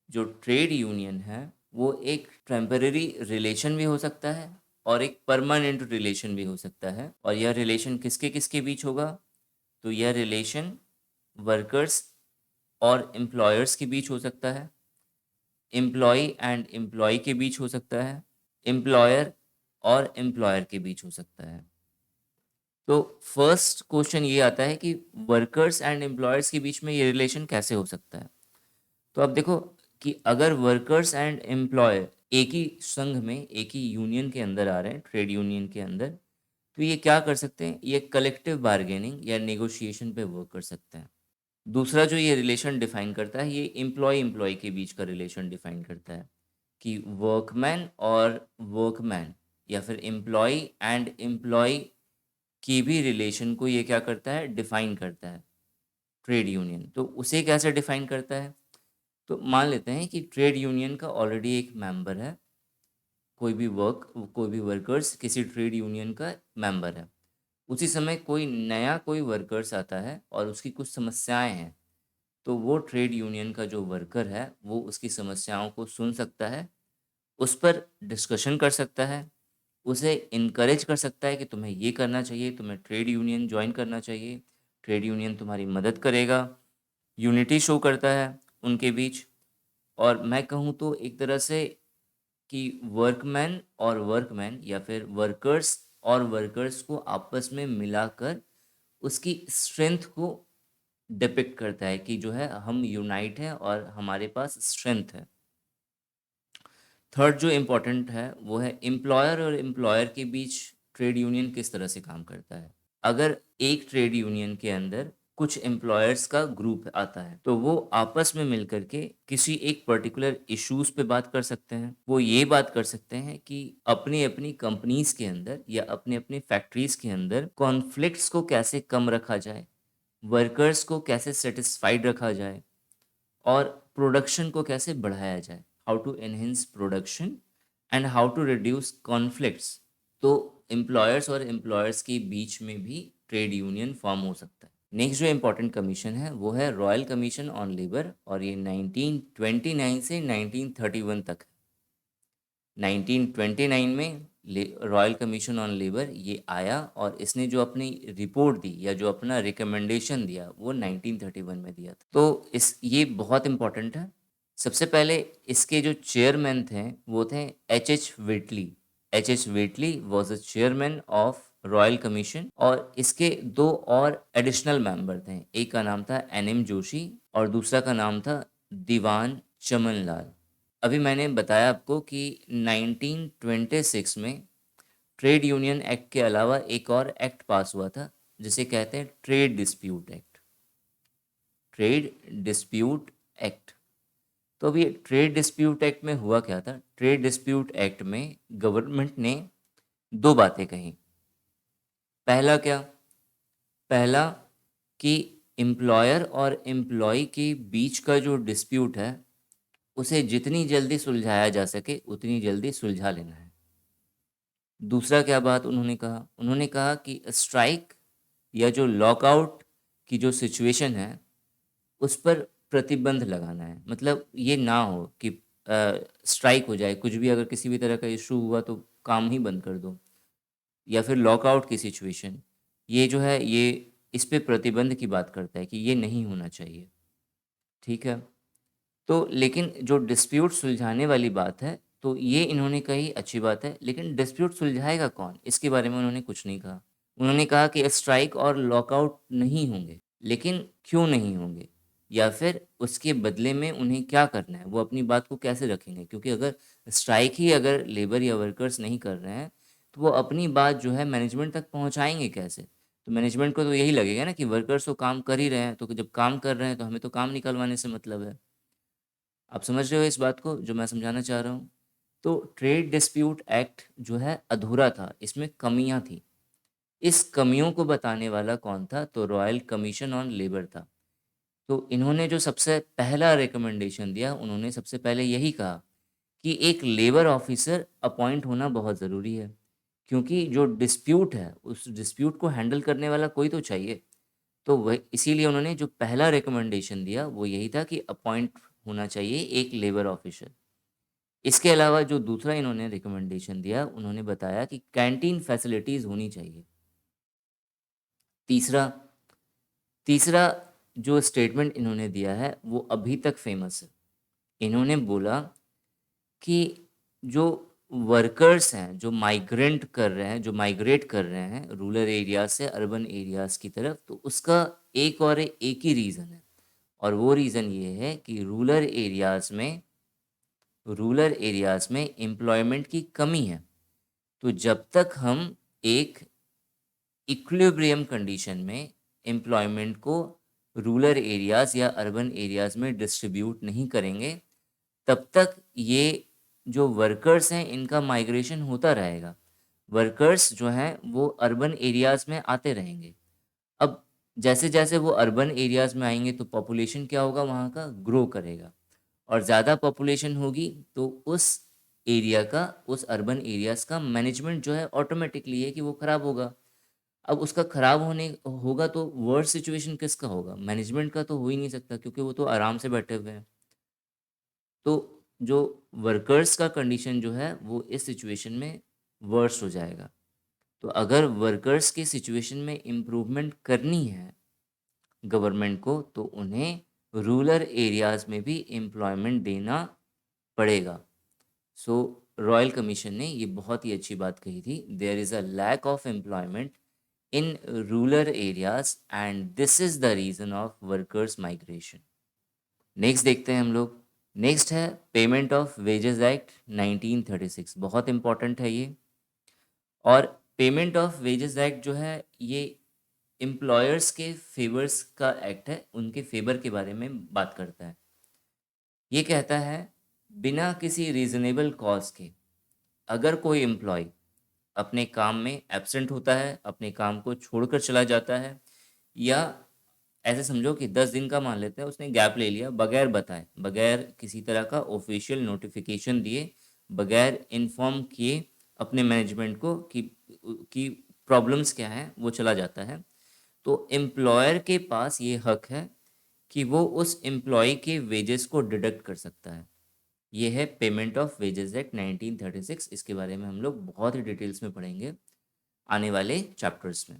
जो ट्रेड यूनियन है वो एक टेम्पररी रिलेशन भी हो सकता है और एक परमानेंट रिलेशन भी हो सकता है। और यह रिलेशन किसके किसके बीच होगा? तो यह रिलेशन वर्कर्स और एम्प्लॉयर्स के बीच हो सकता है, एम्प्लॉय एंड एम्प्लॉय के बीच हो सकता है, एम्प्लॉयर और एम्प्लॉयर के बीच हो सकता है। तो फर्स्ट क्वेश्चन ये आता है कि वर्कर्स एंड एम्प्लॉयर्स के बीच में ये रिलेशन कैसे हो सकता है? तो अब देखो कि अगर वर्कर्स एंड एम्प्लॉय एक ही संघ में, एक ही यूनियन के अंदर आ रहे हैं, ट्रेड यूनियन के अंदर, तो ये क्या कर सकते हैं? ये कलेक्टिव बार्गेनिंग या नेगोशिएशन पे वर्क कर सकते हैं। दूसरा जो ये रिलेशन डिफाइन करता है, ये एम्प्लॉय एम्प्लॉय के बीच का रिलेशन डिफाइन करता है कि वर्कमैन और वर्कमैन या फिर एम्प्लॉय एंड एम्प्लॉय की भी रिलेशन को ये क्या करता है? डिफाइन करता है ट्रेड यूनियन। तो उसे कैसे डिफाइन करता है? तो मान लेते हैं कि ट्रेड यूनियन का ऑलरेडी एक मेंबर है, कोई भी वर्कर्स किसी ट्रेड यूनियन का मेंबर है। उसी समय कोई वर्कर्स आता है और उसकी कुछ समस्याएं हैं, तो वो ट्रेड यूनियन का जो वर्कर है वो उसकी समस्याओं को सुन सकता है, उस पर डिस्कशन कर सकता है, उसे इनकरेज कर सकता है कि तुम्हें ये करना चाहिए, तुम्हें ट्रेड यूनियन ज्वाइन करना चाहिए, ट्रेड यूनियन तुम्हारी मदद करेगा। यूनिटी शो करता है उनके बीच। और मैं कहूँ तो एक तरह से कि वर्कमैन या फिर वर्कर्स और वर्कर्स को आपस में मिलाकर उसकी स्ट्रेंथ को डिपिक्ट करता है कि जो है हम यूनाइट हैं और हमारे पास स्ट्रेंथ है। थर्ड जो इम्पोर्टेंट है वो है एम्प्लॉयर और एम्प्लॉयर के बीच ट्रेड यूनियन किस तरह से काम करता है। अगर एक ट्रेड यूनियन के अंदर कुछ एम्प्लॉयर्स का ग्रुप आता है तो वो आपस में मिलकर के किसी एक पर्टिकुलर इश्यूज पे बात कर सकते हैं। वो ये बात कर सकते हैं कि अपनी अपनी कंपनीज के अंदर या अपने अपने फैक्ट्रीज के अंदर कॉन्फ्लिक्ट्स को कैसे कम रखा जाए, वर्कर्स को कैसे सेटिस्फाइड रखा जाए और प्रोडक्शन को कैसे बढ़ाया जाए, how to enhance production and how to reduce conflicts. तो एम्प्लॉयर्स और एम्प्लॉयर्स के बीच में भी ट्रेड यूनियन फॉर्म हो सकता है। नेक्स्ट जो इम्पोर्टेंट कमीशन है वो है रॉयल कमीशन ऑन लेबर, और ये 1929 से 1931 तक है। 1929 में रॉयल कमीशन ऑन लेबर ये आया और इसने जो अपनी रिपोर्ट दी या जो अपना रिकमेंडेशन दिया वो 1931 में दिया था। तो ये बहुत इम्पोर्टेंट है। सबसे पहले इसके जो चेयरमैन थे वो थे H Whitley. H Whitley was the chairman of Royal Commission, और इसके दो और एडिशनल मेंबर थे। एक का नाम था एन एम जोशी और दूसरा का नाम था दीवान चमन लाल। अभी मैंने बताया आपको कि 1926 में ट्रेड यूनियन एक्ट के अलावा एक और एक्ट पास हुआ था जिसे कहते हैं trade dispute act. Trade dispute act. तो अभी ट्रेड डिस्प्यूट एक्ट में हुआ क्या था? ट्रेड डिस्प्यूट एक्ट में गवर्नमेंट ने दो बातें कही। पहला क्या? पहला कि एम्प्लॉयर और एम्प्लॉय के बीच का जो डिस्प्यूट है उसे जितनी जल्दी सुलझाया जा सके उतनी जल्दी सुलझा लेना है। दूसरा क्या बात उन्होंने कहा? उन्होंने कहा कि स्ट्राइक या जो लॉकआउट की जो सिचुएशन है उस पर प्रतिबंध लगाना है। मतलब ये ना हो कि स्ट्राइक हो जाए, कुछ भी अगर किसी भी तरह का इशू हुआ तो काम ही बंद कर दो, या फिर लॉकआउट की सिचुएशन, ये जो है ये इस पे प्रतिबंध की बात करता है कि ये नहीं होना चाहिए। ठीक है। तो लेकिन जो डिस्प्यूट सुलझाने वाली बात है तो ये इन्होंने कही, अच्छी बात है, लेकिन डिस्प्यूट सुलझाएगा कौन, इसके बारे में उन्होंने कुछ नहीं कहा। उन्होंने कहा कि स्ट्राइक और लॉकआउट नहीं होंगे, लेकिन क्यों नहीं होंगे या फिर उसके बदले में उन्हें क्या करना है, वो अपनी बात को कैसे रखेंगे। क्योंकि अगर स्ट्राइक ही अगर लेबर या वर्कर्स नहीं कर रहे हैं तो वो अपनी बात जो है मैनेजमेंट तक पहुंचाएंगे कैसे? तो मैनेजमेंट को तो यही लगेगा ना कि वर्कर्स तो काम कर ही रहे हैं, तो जब काम कर रहे हैं तो हमें तो काम निकलवाने से मतलब है। आप समझ रहे हो इस बात को जो मैं समझाना चाह रहा हूँ? तो ट्रेड डिस्प्यूट एक्ट जो है अधूरा था, इसमें कमियां थी। इस कमियों को बताने वाला कौन था? तो रॉयल कमीशन ऑन लेबर था। तो इन्होंने जो सबसे पहला रिकमेंडेशन दिया, उन्होंने सबसे पहले यही कहा कि एक लेबर ऑफिसर अपॉइंट होना बहुत ज़रूरी है, क्योंकि जो डिस्प्यूट है उस डिस्प्यूट को हैंडल करने वाला कोई तो चाहिए। तो वह इसीलिए उन्होंने जो पहला रिकमेंडेशन दिया वो यही था कि अपॉइंट होना चाहिए एक लेबर ऑफिसर। इसके अलावा जो दूसरा इन्होंने रिकमेंडेशन दिया, उन्होंने बताया कि कैंटीन फैसिलिटीज़ होनी चाहिए। तीसरा तीसरा जो स्टेटमेंट इन्होंने दिया है वो अभी तक फेमस है। इन्होंने बोला कि जो वर्कर्स हैं, जो माइग्रेंट कर रहे हैं, जो माइग्रेट कर रहे हैं रूरल एरिया से अर्बन एरियाज़ की तरफ, तो उसका एक ही रीज़न है, और वो रीज़न ये है कि रूरल एरियाज़ में एम्प्लॉयमेंट की कमी है। तो जब तक हम एक इक्विलिब्रियम कंडीशन में एम्प्लॉयमेंट को रूरल एरियाज़ या अर्बन एरियाज़ में डिस्ट्रीब्यूट नहीं करेंगे, तब तक ये जो वर्कर्स हैं इनका माइग्रेशन होता रहेगा। वर्कर्स जो हैं वो अर्बन एरियाज़ में आते रहेंगे। अब जैसे जैसे वो अर्बन एरियाज़ में आएंगे तो पॉपुलेशन क्या होगा, वहाँ का ग्रो करेगा, और ज़्यादा पॉपुलेशन होगी तो उस अर्बन एरियाज़ का मैनेजमेंट जो है ऑटोमेटिकली है कि वो ख़राब होगा। अब उसका ख़राब होने होगा तो वर्स्ट सिचुएशन किसका होगा? मैनेजमेंट का तो हो ही नहीं सकता, क्योंकि वो तो आराम से बैठे हुए हैं। तो जो वर्कर्स का कंडीशन जो है वो इस सिचुएशन में वर्स्ट हो जाएगा। तो अगर वर्कर्स की सिचुएशन में इम्प्रूवमेंट करनी है गवर्नमेंट को, तो उन्हें रूरल एरियाज़ में भी एम्प्लॉयमेंट देना पड़ेगा। सो रॉयल कमीशन ने ये बहुत ही अच्छी बात कही थी, there is a lack of employment in rural areas and this is the reason of workers migration. Next देखते हैं हम लोग। नेक्स्ट है पेमेंट ऑफ वेजेस एक्ट 1936। बहुत इंपॉर्टेंट है ये। और पेमेंट ऑफ वेजेस एक्ट जो है ये एम्प्लॉयर्स के फेवर्स का एक्ट है, उनके फेवर के बारे में बात करता है। ये कहता है बिना किसी रीजनेबल कॉज के अगर कोई एम्प्लॉय अपने काम में एब्सेंट होता है, अपने काम को छोड़कर चला जाता है, या ऐसे समझो कि 10 दिन का मान लेते हैं उसने गैप ले लिया बगैर बताए, बगैर किसी तरह का ऑफिशियल नोटिफिकेशन दिए, बगैर इन्फॉर्म किए अपने मैनेजमेंट को कि प्रॉब्लम्स क्या हैं, वो चला जाता है, तो एम्प्लॉयर के पास ये हक है कि वो उस एम्प्लॉय के वेजेस को डिडक्ट कर सकता है। ये है पेमेंट ऑफ वेजेस एक्ट 1936। इसके बारे में हम लोग बहुत ही डिटेल्स में पढ़ेंगे आने वाले चैप्टर्स में।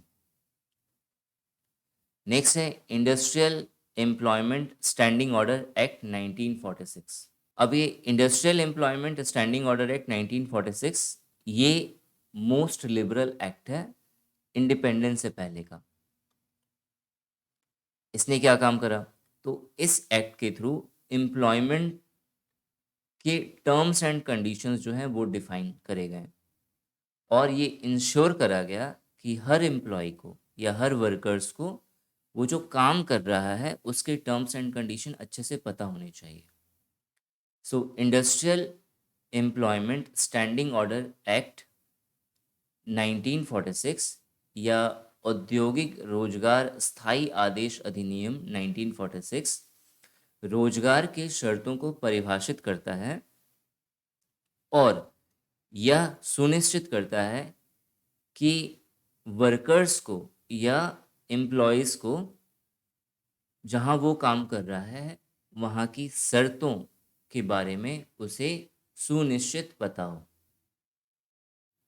नेक्स्ट है industrial employment standing order act 1946। अब ये industrial employment standing order act 1946 ये मोस्ट लिबरल एक्ट है इंडिपेंडेंस से पहले का। इसने क्या काम करा? तो इस एक्ट के थ्रू एम्प्लॉयमेंट के टर्म्स एंड कंडीशंस जो हैं वो डिफाइन करे गए और ये इंश्योर करा गया कि हर एम्प्लॉय को या हर वर्कर्स को वो जो काम कर रहा है उसके टर्म्स एंड कंडीशन अच्छे से पता होने चाहिए। सो industrial employment standing order act 1946 या औद्योगिक रोजगार स्थायी आदेश अधिनियम 1946 रोजगार के शर्तों को परिभाषित करता है और यह सुनिश्चित करता है कि वर्कर्स को या एम्प्लॉयज़ को जहां वो काम कर रहा है वहां की शर्तों के बारे में उसे सुनिश्चित पता हो।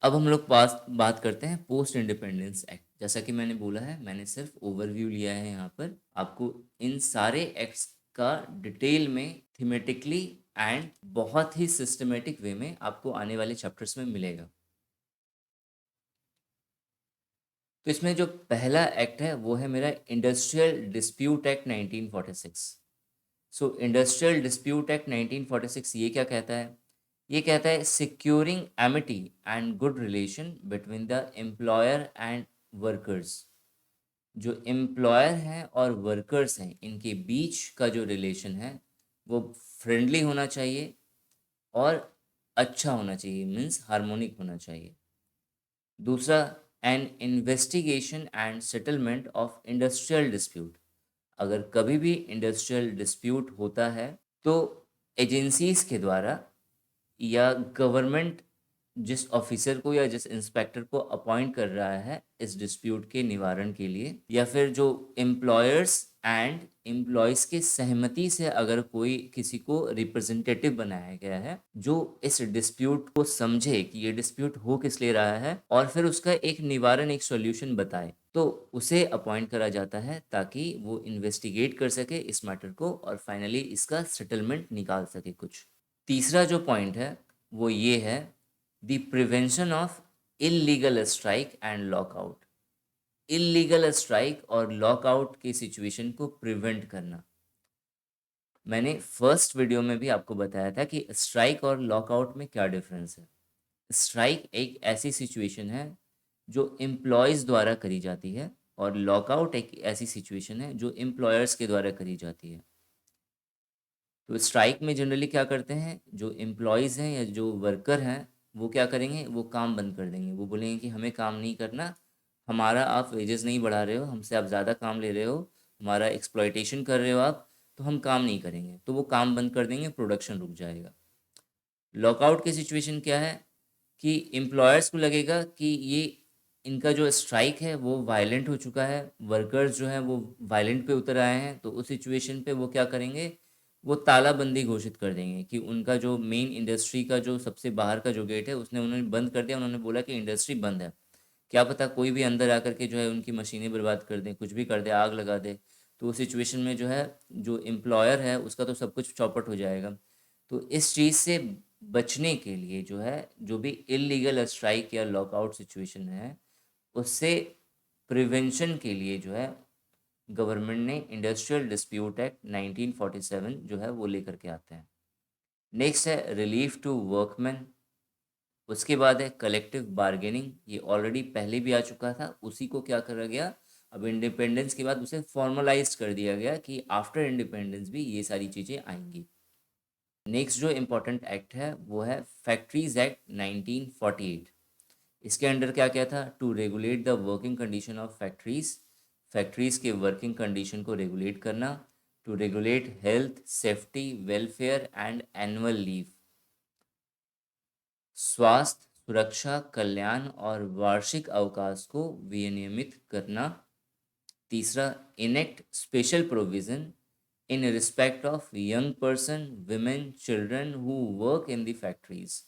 अब हम लोग पास बात करते हैं पोस्ट इंडिपेंडेंस एक्ट। जैसा कि मैंने बोला है, मैंने सिर्फ ओवरव्यू लिया है यहाँ पर। आपको इन सारे एक्ट्स का डिटेल में थीमेटिकली एंड बहुत ही सिस्टमेटिक वे में आपको आने वाले चैप्टर्स में मिलेगा। तो इसमें जो पहला एक्ट है वो है मेरा इंडस्ट्रियल डिस्प्यूट एक्ट 1946। सो इंडस्ट्रियल डिस्प्यूट एक्ट 1946 ये क्या कहता है? ये कहता है securing Amity and good relation between the employer and workers. जो एम्प्लॉयर हैं और वर्कर्स हैं इनके बीच का जो रिलेशन है वो फ्रेंडली होना चाहिए और अच्छा होना चाहिए, मीन्स हार्मोनिक होना चाहिए। दूसरा, N investigation and settlement of industrial dispute. अगर कभी भी इंडस्ट्रियल डिस्प्यूट होता है तो एजेंसीज के द्वारा या गवर्नमेंट जिस ऑफिसर को या जिस इंस्पेक्टर को अपॉइंट कर रहा है इस डिस्प्यूट के निवारण के लिए, या फिर जो एम्प्लॉयर्स एंड एम्प्लॉयज के सहमति से अगर कोई किसी को रिप्रेजेंटेटिव बनाया गया है जो इस डिस्प्यूट को समझे कि ये डिस्प्यूट हो किस लिए रहा है और फिर उसका एक निवारण, एक सॉल्यूशन बताए, तो उसे अपॉइंट करा जाता है ताकि वो इन्वेस्टिगेट कर सके इस मैटर को और फाइनली इसका सेटलमेंट निकाल सके कुछ। तीसरा जो पॉइंट है वो ये है, the prevention of illegal strike and lockout. Illegal strike और लॉकआउट की सिचुएशन को प्रिवेंट करना। मैंने फर्स्ट वीडियो में भी आपको बताया था कि स्ट्राइक और लॉकआउट में क्या डिफरेंस है। स्ट्राइक एक ऐसी सिचुएशन है जो एम्प्लॉयज़ द्वारा करी जाती है और लॉकआउट एक ऐसी सिचुएशन है जो एम्प्लॉयर्स के द्वारा करी जाती है। तो स्ट्राइक में जनरली क्या करते हैं, जो एम्प्लॉयज़ हैं या जो वर्कर हैं वो क्या करेंगे, वो काम बंद कर देंगे। वो बोलेंगे कि हमें काम नहीं करना, हमारा आप वेजेस नहीं बढ़ा रहे हो, हमसे आप ज़्यादा काम ले रहे हो, हमारा एक्सप्लॉयटेशन कर रहे हो आप, तो हम काम नहीं करेंगे। तो वो काम बंद कर देंगे, प्रोडक्शन रुक जाएगा। लॉकआउट की सिचुएशन क्या है कि एम्प्लॉयर्स को लगेगा कि ये इनका जो स्ट्राइक है वो वायलेंट हो चुका है, वर्कर्स जो हैं वो वायलेंट पे उतर आए हैं, तो उस सिचुएशन पे वो क्या करेंगे, वो तालाबंदी घोषित कर देंगे कि उनका जो मेन इंडस्ट्री का जो सबसे बाहर का जो गेट है उसने उन्होंने बंद कर दिया। उन्होंने बोला कि इंडस्ट्री बंद है, क्या पता कोई भी अंदर आकर के जो है उनकी मशीनें बर्बाद कर दे, कुछ भी कर दे, आग लगा दे। तो उस सिचुएशन में जो है जो एम्प्लॉयर है उसका तो सब कुछ चौपट हो जाएगा। तो इस चीज़ से बचने के लिए जो है, जो भी इलीगल स्ट्राइक या लॉकआउट सिचुएशन है उससे प्रिवेंशन के लिए जो है गवर्नमेंट ने इंडस्ट्रियल डिस्प्यूट एक्ट 1947 जो है वो लेकर के आते हैं। नेक्स्ट है रिलीफ टू वर्कमैन। उसके बाद है कलेक्टिव बार्गेनिंग। ये ऑलरेडी पहले भी आ चुका था, उसी को क्या करा गया, अब इंडिपेंडेंस के बाद उसे फॉर्मलाइज कर दिया गया कि आफ्टर इंडिपेंडेंस भी ये सारी चीज़ें आएंगी। नेक्स्ट जो इम्पोर्टेंट एक्ट है वो है फैक्ट्रीज एक्ट 1948। इसके अंडर क्या क्या था, to regulate the working condition of factories, factories के वर्किंग कंडीशन को रेगुलेट करना, to regulate health safety welfare and annual leave, स्वास्थ्य सुरक्षा कल्याण और वार्षिक अवकाश को विनियमित करना। तीसरा, enact special provision in respect of young person women children who work in the factories.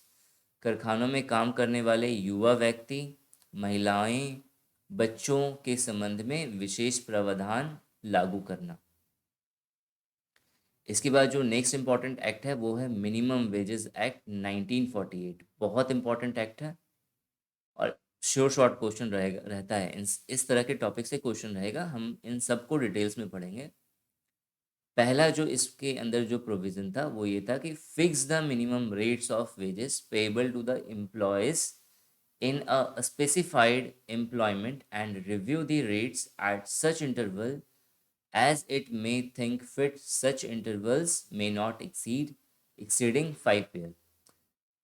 कारखानों में काम करने वाले युवा व्यक्ति, महिलाएं, बच्चों के संबंध में विशेष प्रावधान लागू करना। इसके बाद जो नेक्स्ट इम्पॉर्टेंट एक्ट है वो है मिनिमम वेजेस एक्ट 1948। बहुत इंपॉर्टेंट एक्ट है और श्योर शॉर्ट क्वेश्चन रहेगा, रहता है इस तरह के टॉपिक से क्वेश्चन रहेगा। हम इन सबको डिटेल्स में पढ़ेंगे। पहला जो इसके अंदर जो प्रोविजन था वो ये था कि fix the minimum rates of wages payable to the employees in a specified employment and review the rates at such interval as it may think fit. Such intervals may not exceeding 5 year.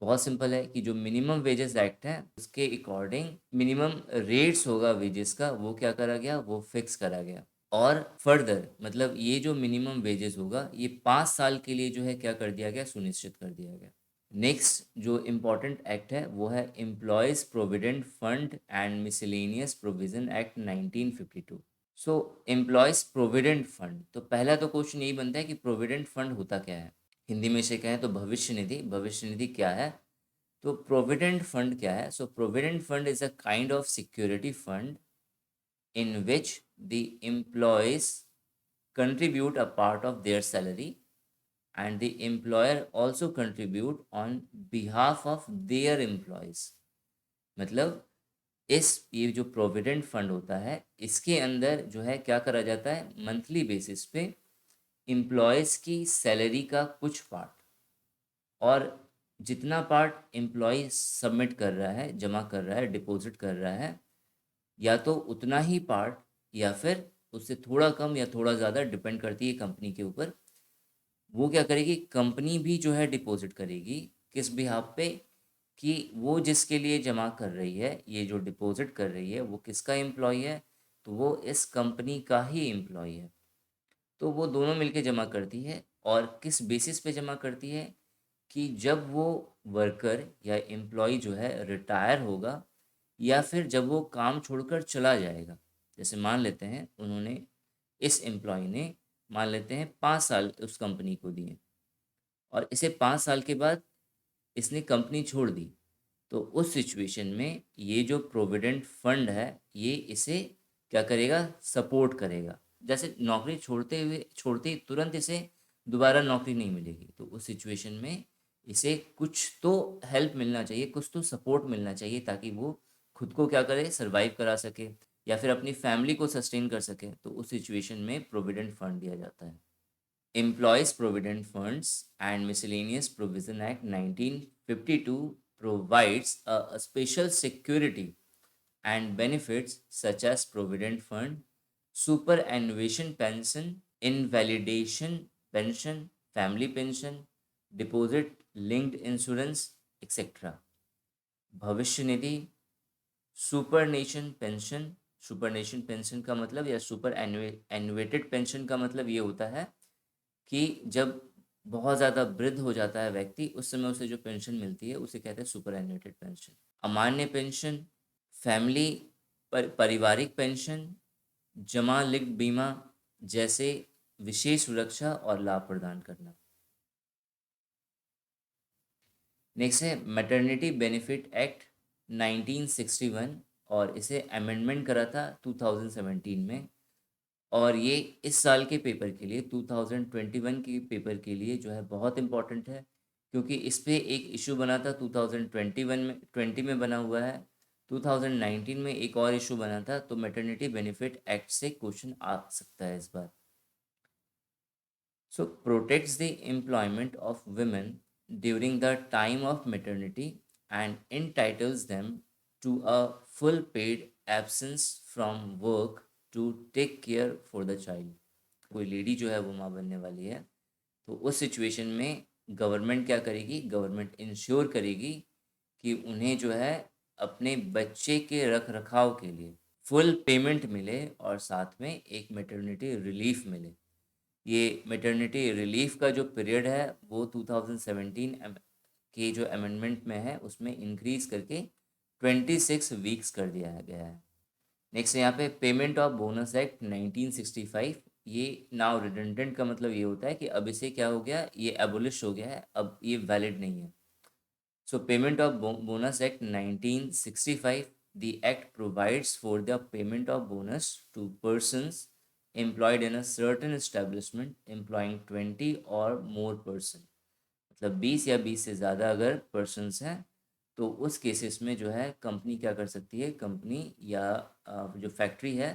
बहुत सिंपल है कि जो मिनिमम वेजेस एक्ट है उसके अकॉर्डिंग मिनिमम रेट्स होगा वेजेस का, वो क्या करा गया, वो फिक्स करा गया। और फर्दर मतलब ये जो मिनिमम वेजेस होगा ये 5 साल के लिए जो है क्या कर दिया गया, सुनिश्चित कर दिया गया। नेक्स्ट जो इम्पोर्टेंट एक्ट है वो है employees provident fund and miscellaneous provision act 1952। So employees provident fund, तो पहला तो क्वेश्चन यही बनता है कि प्रोविडेंट फंड होता क्या है। हिंदी में से कहें तो भविष्य निधि। भविष्य निधि क्या है? तो प्रोविडेंट फंड क्या है? So provident fund is a kind of security fund in which the employees contribute a part of their salary and the employer also contribute on behalf of their employees। मतलब इस ये जो प्रोविडेंट फंड होता है इसके अंदर जो है क्या करा जाता है, मंथली बेसिस पे एम्प्लॉयज़ की सैलरी का कुछ पार्ट, और जितना पार्ट एम्प्लॉय सबमिट कर रहा है, जमा कर रहा है, डिपॉजिट कर रहा है, या तो उतना ही पार्ट या फिर उससे थोड़ा कम या थोड़ा ज़्यादा, डिपेंड करती है कंपनी के ऊपर। वो क्या करेगी, कंपनी भी जो है डिपॉजिट करेगी किस बिहाफ पे, कि वो जिसके लिए जमा कर रही है, ये जो डिपॉजिट कर रही है वो किसका एम्प्लॉय है, तो वो इस कंपनी का ही एम्प्लॉय है। तो वो दोनों मिलके जमा करती है, और किस बेसिस पे जमा करती है कि जब वो वर्कर या एम्प्लॉय जो है रिटायर होगा या फिर जब वो काम छोड़कर चला जाएगा। जैसे मान लेते हैं उन्होंने, इस एम्प्लॉय ने मान लेते हैं 5 साल उस कंपनी को दिए, और इसे 5 साल के बाद इसने कंपनी छोड़ दी, तो उस सिचुएशन में ये जो प्रोविडेंट फंड है ये इसे क्या करेगा, सपोर्ट करेगा। जैसे नौकरी छोड़ते ही तुरंत इसे दोबारा नौकरी नहीं मिलेगी, तो उस सिचुएशन में इसे कुछ तो हेल्प मिलना चाहिए, कुछ तो सपोर्ट मिलना चाहिए, ताकि वो खुद को क्या करे, सरवाइव करा सके या फिर अपनी फैमिली को सस्टेन कर सके। तो उस सिचुएशन में प्रोविडेंट फंड दिया जाता है। Employees Provident Funds and Miscellaneous Provision Act 1952 provides a special security and benefits such as Provident Fund, superannuation pension, invalidation pension, family pension, deposit linked insurance, etc. भविष्य निधि, सुपर नेशन पेंशन का मतलब या सुपर एनुएटेड पेंशन का मतलब ये होता है कि जब बहुत ज़्यादा वृद्ध हो जाता है व्यक्ति, उस समय उसे जो पेंशन मिलती है उसे कहते हैं सुपर एन्युएटेड पेंशन। अमान्य पेंशन, फैमिली पारिवारिक पेंशन, जमा लिंक्ड बीमा जैसे विशेष सुरक्षा और लाभ प्रदान करना। नेक्स्ट है मैटरनिटी बेनिफिट एक्ट 1961, और इसे अमेंडमेंट करा था 2017 में। और ये इस साल के पेपर के लिए 2021 के पेपर के लिए जो है बहुत इम्पोर्टेंट है, क्योंकि इस पे एक इशू बना था 2021 में, 20 में बना हुआ है, 2019 में एक और इशू बना था। तो मैटरनिटी बेनिफिट एक्ट से क्वेश्चन आ सकता है इस बार। So protects the employment of women during the time of maternity and entitles them to a full paid absence from work to take care for the child। कोई लेडी जो है वो माँ बनने वाली है, तो उस सिचुएशन में गवर्नमेंट क्या करेगी, गवर्नमेंट इंश्योर करेगी कि उन्हें जो है अपने बच्चे के रख रखाव के लिए फुल पेमेंट मिले, और साथ में एक मैटरनिटी रिलीफ मिले। ये मैटरनिटी रिलीफ का जो पीरियड है वो 2017 के जो अमेंडमेंट में है उसमें इंक्रीज करके 26 वीक्स कर दिया गया है। नेक्स्ट यहाँ पे पेमेंट ऑफ बोनस एक्ट 1965। ये नाउ रिडंडेंट का मतलब ये होता है कि अब इसे क्या हो गया, ये एबोलिश हो गया है, अब ये वैलिड नहीं है। सो payment of bonus act 1965, the act provides for the payment of bonus to persons employed in a certain establishment employing 20 or more person। मतलब 20 या 20 से ज़्यादा अगर persons हैं तो उस केसेस में जो है कंपनी क्या कर सकती है, कंपनी या जो फैक्ट्री है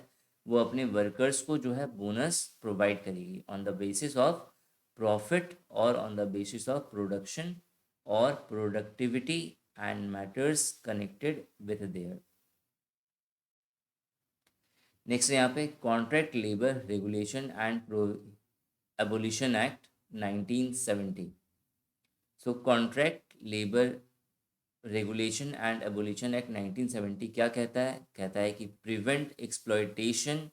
वो अपने वर्कर्स को जो है बोनस प्रोवाइड करेगी on the basis of profit और on the basis of production और productivity and matters connected with there. Next यहाँ पे contract labour regulation and abolition act 1970। So contract labour regulation and abolition act 1970 क्या कहता है? कहता है कि prevent exploitation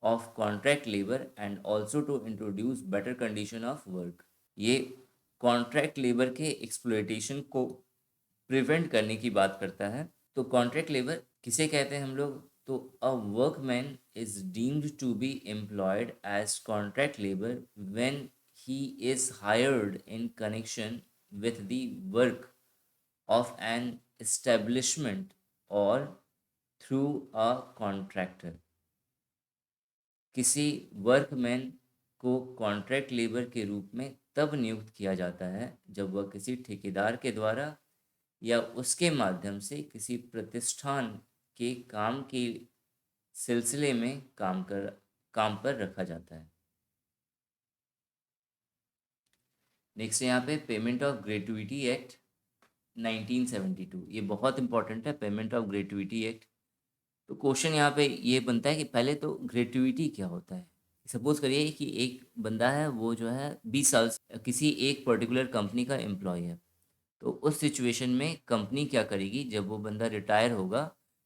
of contract labour and also to introduce better condition of work. ये कॉन्ट्रैक्ट लेबर के एक्सप्लॉयटेशन को प्रिवेंट करने की बात करता है। तो कॉन्ट्रैक्ट लेबर किसे कहते हैं हम लोग? तो a workman is deemed to be employed as contract labour when he is hired in connection with the work of an establishment or through a contractor। किसी वर्कमैन को कॉन्ट्रैक्ट लेबर के रूप में तब नियुक्त किया जाता है जब वह किसी ठेकेदार के द्वारा या उसके माध्यम से किसी प्रतिष्ठान के काम के सिलसिले में काम पर रखा जाता है। नेक्स्ट यहाँ पे पेमेंट ऑफ ग्रेट्युटी एक्ट 1972, ये बहुत इंपॉर्टेंट है, पेमेंट ऑफ ग्रेट्युटी एक्ट। तो क्वेश्चन यहाँ पे ये बनता है कि पहले तो ग्रेट्युटी क्या होता है। सपोज करिए कि एक बंदा है, वो जो है 20 साल से किसी एक पर्टिकुलर कंपनी का एम्प्लॉय है। तो उस सिचुएशन में कंपनी क्या करेगी, जब वो बंदा रिटायर होगा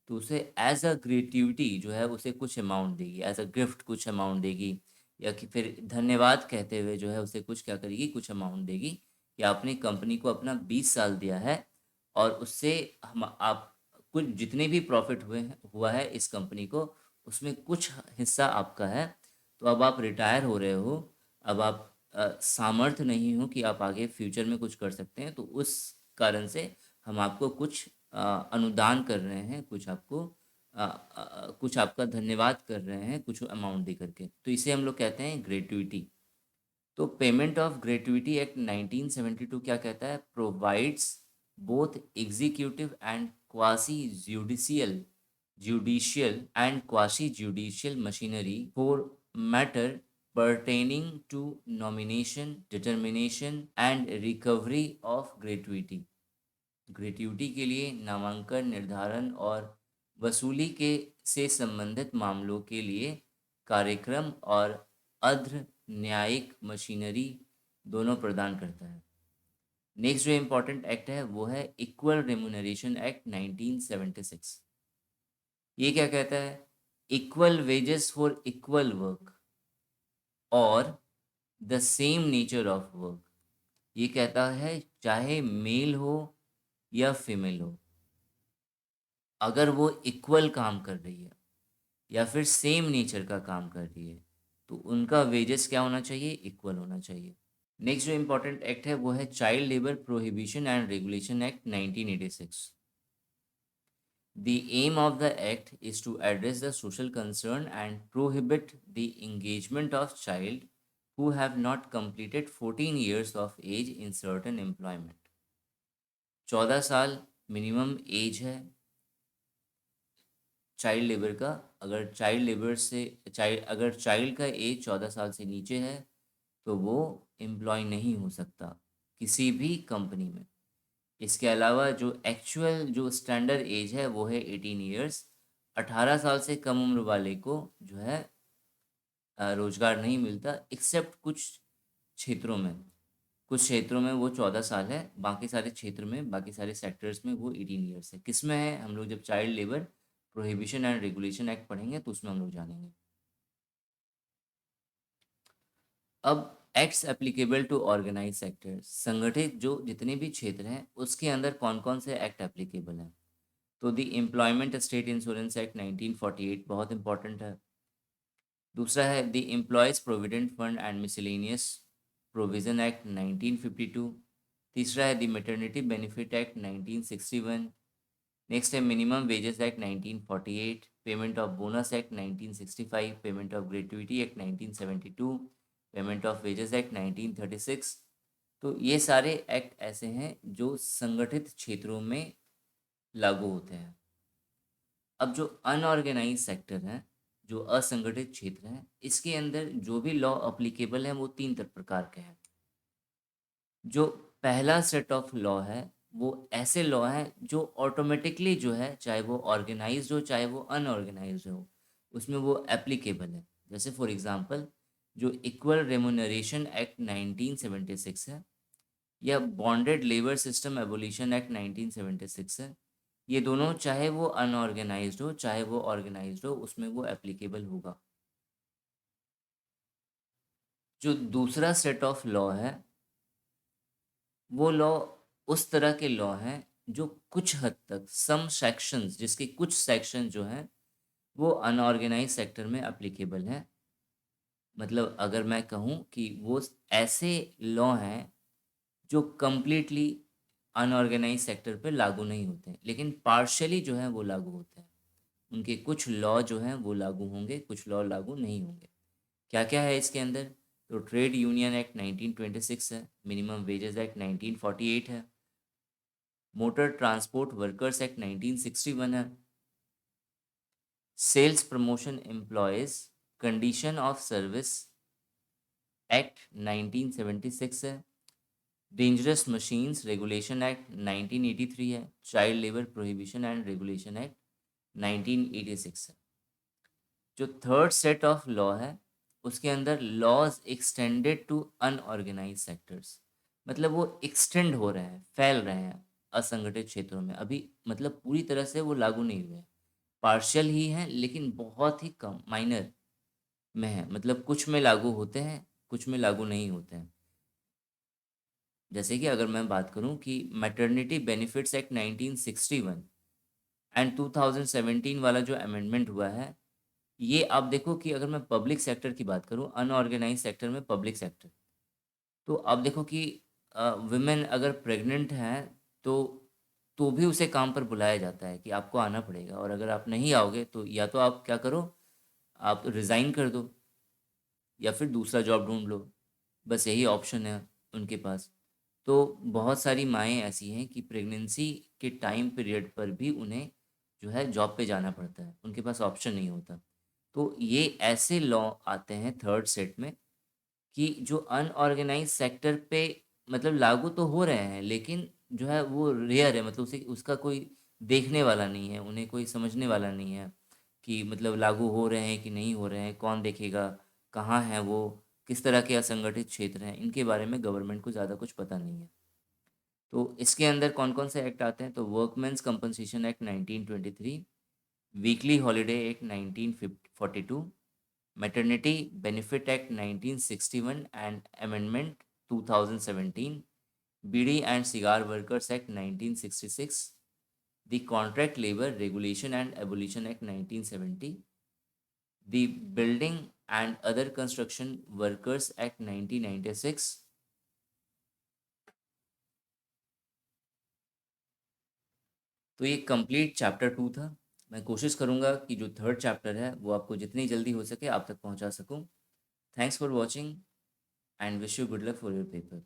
तो उसे एज अ ग्रेट्युटी जो है उसे कुछ अमाउंट देगी, एज अ गिफ्ट कुछ अमाउंट देगी, या कि फिर धन्यवाद कहते हुए जो है उसे कुछ क्या करेगी, कुछ अमाउंट देगी कि आपने कंपनी को अपना 20 साल दिया है और उससे हम आप कुछ जितने भी प्रॉफिट हुआ है इस कंपनी को, उसमें कुछ हिस्सा आपका है। तो अब आप रिटायर हो रहे हो, अब आप सामर्थ्य नहीं हो कि आप आगे फ्यूचर में कुछ कर सकते हैं, तो उस कारण से हम आपको कुछ अनुदान कर रहे हैं, कुछ आपका धन्यवाद कर रहे हैं कुछ अमाउंट दे करके, तो इसे हम लोग कहते हैं ग्रेट्युटी। तो पेमेंट ऑफ ग्रेट्युटी एक्ट 1972 क्या कहता है? Provides both executive and quasi judicial machinery for matter pertaining to nomination, determination and recovery of gratuity। Gratuity के लिए नामांकन, निर्धारण और वसूली के से संबंधित मामलों के लिए कार्यक्रम और अर्ध न्यायिक मशीनरी दोनों प्रदान करता है। नेक्स्ट जो इम्पोर्टेंट एक्ट है वो है इक्वल रेम्यूनरेशन एक्ट 1976। ये क्या कहता है? Equal wages for equal work और the same nature of work. ये कहता है चाहे मेल हो या फीमेल हो, अगर वो इक्वल काम कर रही है या फिर सेम नेचर का काम कर रही है तो उनका वेजेस क्या होना चाहिए? इक्वल होना चाहिए। नेक्स्ट जो इम्पोर्टेंट एक्ट है वो है child labour prohibition and regulation act 1986। The aim of the act is to address the social concern and prohibit the engagement of child who have not completed 14 years of age in certain employment। 14 साल मिनिमम एज है चाइल्ड लेबर का। अगर चाइल्ड का एज 14 साल से नीचे है तो वो एम्प्लॉय नहीं हो सकता किसी भी कंपनी में। इसके अलावा जो एक्चुअल जो स्टैंडर्ड एज है वो है 18 ईयर्स। 18 साल से कम उम्र वाले को जो है रोजगार नहीं मिलता, एक्सेप्ट कुछ क्षेत्रों में वो 14 साल है, बाकी सारे सेक्टर्स में वो 18 ईयर्स है। किस में है? हम लोग जब child labour prohibition and regulation act पढ़ेंगे तो उसमें हम लोग जानेंगे। अब acts applicable to organize sector, संगठित जो जितने भी क्षेत्र हैं उसके अंदर कौन कौन से एक्ट एप्लीकेबल हैं। तो the employment state insurance act 1948 बहुत इंपॉर्टेंट है। दूसरा है the employees provident fund and miscellaneous provision act 1952। तीसरा है the maternity benefit act 1961। Next है minimum wages act 1948, payment of bonus act 1965, payment of gratuity act 1972, payment of wages act 1936। तो ये सारे एक्ट ऐसे हैं जो संगठित क्षेत्रों में लागू होते हैं। अब जो अनऑर्गेनाइज सेक्टर हैं जो असंगठित क्षेत्र है, इसके अंदर जो भी लॉ अप्लीकेबल है वो 3 प्रकार के हैं। जो पहला सेट ऑफ लॉ है, वो ऐसे लॉ हैं जो ऑटोमेटिकली जो है, चाहे वो ऑर्गेनाइज़्ड हो, चाहे वो अनऑर्गेनाइज़्ड हो, उसमें वो एप्लीकेबल है। जैसे फॉर एग्ज़ाम्पल जो इक्वल रेम्युनरेशन एक्ट 1976 है, या bonded labour system abolition act 1976 है, ये दोनों चाहे वो अनऑर्गेनाइज्ड हो चाहे वो ऑर्गेनाइज्ड हो, उसमें वो एप्लीकेबल होगा। जो दूसरा सेट ऑफ लॉ है, वो लॉ उस तरह के लॉ हैं जो कुछ हद तक सम सेक्शंस, जिसके कुछ सेक्शन जो हैं वो अनऑर्गेनाइज सेक्टर में एप्लीकेबल हैं। मतलब अगर मैं कहूँ कि वो ऐसे लॉ हैं जो कंप्लीटली अनऑर्गेनाइज सेक्टर पे लागू नहीं होते हैं, लेकिन पार्शियली जो है वो लागू होते हैं। उनके कुछ लॉ जो हैं वो लागू होंगे, कुछ लॉ लागू नहीं होंगे। क्या क्या है इसके अंदर? तो ट्रेड यूनियन एक्ट 1926 है, मिनिमम वेजेस एक्ट 1948 है, मोटर ट्रांसपोर्ट वर्कर्स एक्ट 1961 है, sales promotion employees condition of service act 1976 है, डेंजरस मशीन्स रेगुलेशन एक्ट 1983 है, child labour prohibition and regulation act 1986 है। जो थर्ड सेट ऑफ लॉ है, उसके अंदर laws extended to unorganize sectors, मतलब वो एक्सटेंड हो रहे हैं, फैल रहे हैं असंगठित क्षेत्रों में। अभी मतलब पूरी तरह से वो लागू नहीं हुए हैं, पार्शियल ही हैं, लेकिन बहुत ही कम माइनर में है। मतलब कुछ में लागू होते हैं, कुछ में लागू नहीं होते हैं। जैसे कि अगर मैं बात करूं कि मैटरनिटी बेनिफिट्स एक्ट 1961 एंड 2017 वाला जो अमेंडमेंट हुआ है, ये आप देखो कि अगर मैं पब्लिक सेक्टर की बात करूं, अनऑर्गेनाइज सेक्टर में पब्लिक सेक्टर, तो आप देखो कि वुमेन अगर प्रेग्नेंट हैं तो भी उसे काम पर बुलाया जाता है कि आपको आना पड़ेगा, और अगर आप नहीं आओगे तो या तो आप क्या करो, आप रिज़ाइन कर दो या फिर दूसरा जॉब ढूंढ लो। बस यही ऑप्शन है उनके पास। तो बहुत सारी माएँ ऐसी हैं कि प्रेगनेंसी के टाइम पीरियड पर भी उन्हें जो है जॉब पे जाना पड़ता है, उनके पास ऑप्शन नहीं होता। तो ये ऐसे लॉ आते हैं थर्ड सेट में कि जो अनऑर्गेनाइज सेक्टर पे मतलब लागू तो हो रहे हैं, लेकिन जो है वो रेयर है, मतलब उसे उसका कोई देखने वाला नहीं है, उन्हें कोई समझने वाला नहीं है कि मतलब लागू हो रहे हैं कि नहीं हो रहे हैं, कौन देखेगा, कहाँ है वो, किस तरह के असंगठित क्षेत्र हैं, इनके बारे में गवर्नमेंट को ज़्यादा कुछ पता नहीं है। तो इसके अंदर कौन कौन से एक्ट आते हैं? तो workmen's compensation act 1923, weekly holiday act 1942, maternity benefit act 1961 and amendment 2017, beedi and cigar workers act 1966, the contract labour regulation and abolition act 1970, the building and other construction workers act 1996। तो ये कंप्लीट चैप्टर 2 था। मैं कोशिश करूँगा कि जो थर्ड चैप्टर है वो आपको जितनी जल्दी हो सके आप तक पहुँचा सकूँ। Thanks for watching and wish you good luck for your paper.